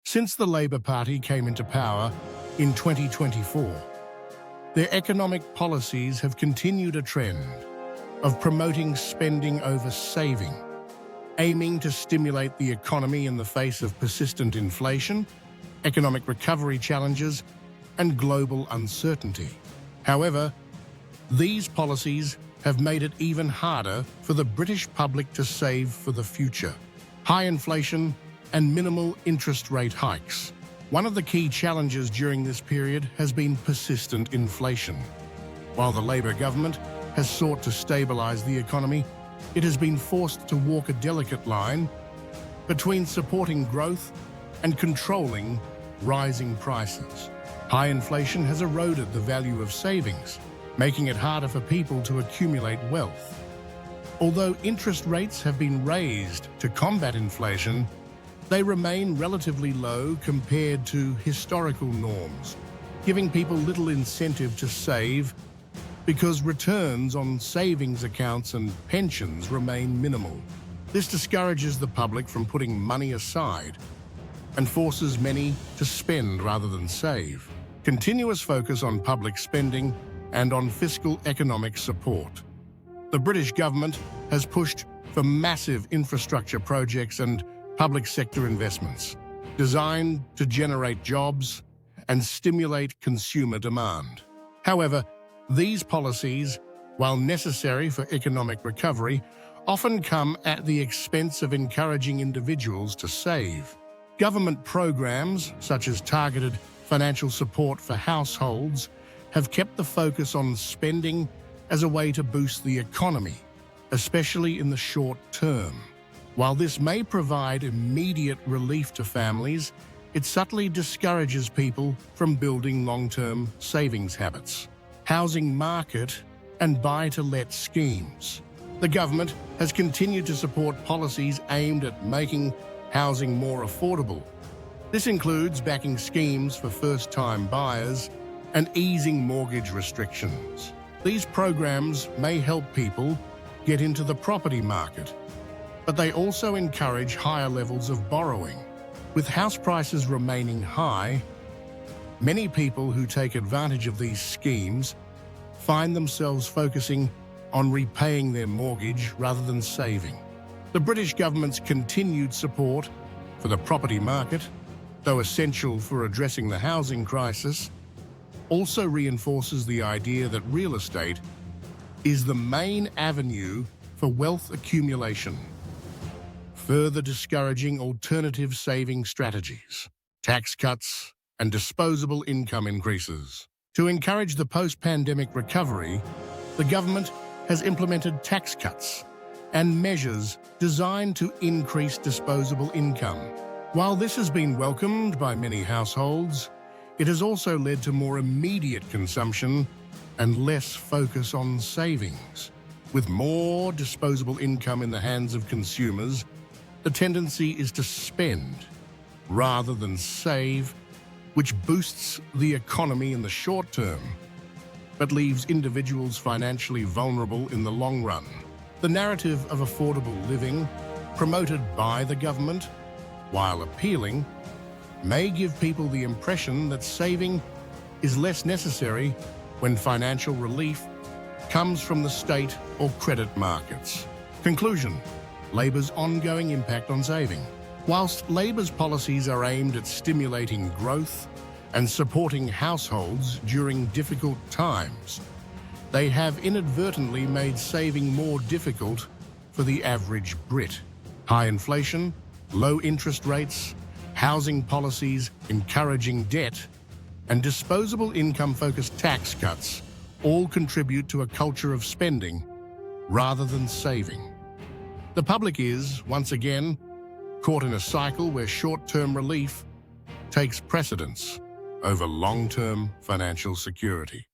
Since the Labour Party came into power in 2024, their economic policies have continued a trend of promoting spending over saving, aiming to stimulate the economy in the face of persistent inflation, economic recovery challenges, and global uncertainty. However, these policies have made it even harder for the British public to save for the future. High inflation and minimal interest rate hikes. One of the key challenges during this period has been persistent inflation. While the Labour government has sought to stabilise the economy, it has been forced to walk a delicate line between supporting growth and controlling rising prices. High inflation has eroded the value of savings, making it harder for people to accumulate wealth. Although interest rates have been raised to combat inflation, they remain relatively low compared to historical norms, giving people little incentive to save because returns on savings accounts and pensions remain minimal. This discourages the public from putting money aside and forces many to spend rather than save. Continuous focus on public spending and on fiscal economic support. The British government has pushed for massive infrastructure projects and public sector investments designed to generate jobs and stimulate consumer demand. However, these policies, while necessary for economic recovery, often come at the expense of encouraging individuals to save. Government programs, such as targeted financial support for households, have kept the focus on spending as a way to boost the economy, especially in the short term. While this may provide immediate relief to families, it subtly discourages people from building long-term savings habits. Housing market and buy-to-let schemes. The government has continued to support policies aimed at making housing more affordable. This includes backing schemes for first-time buyers and easing mortgage restrictions. These programs may help people get into the property market, but they also encourage higher levels of borrowing. With house prices remaining high, many people who take advantage of these schemes find themselves focusing on repaying their mortgage rather than saving. The British government's continued support for the property market, though essential for addressing the housing crisis, also reinforces the idea that real estate is the main avenue for wealth accumulation, further discouraging alternative saving strategies, tax cuts, and disposable income increases. To encourage the post-pandemic recovery, the government has implemented tax cuts and measures designed to increase disposable income. While this has been welcomed by many households, it has also led to more immediate consumption and less focus on savings. With more disposable income in the hands of consumers, the tendency is to spend rather than save, which boosts the economy in the short term, but leaves individuals financially vulnerable in the long run. The narrative of affordable living, promoted by the government, while appealing, may give people the impression that saving is less necessary when financial relief comes from the state or credit markets. Conclusion: Labour's ongoing impact on saving. Whilst Labour's policies are aimed at stimulating growth and supporting households during difficult times, they have inadvertently made saving more difficult for the average Brit. High inflation, low interest rates, housing policies encouraging debt, and disposable income-focused tax cuts all contribute to a culture of spending rather than saving. The public is, once again, caught in a cycle where short-term relief takes precedence over long-term financial security.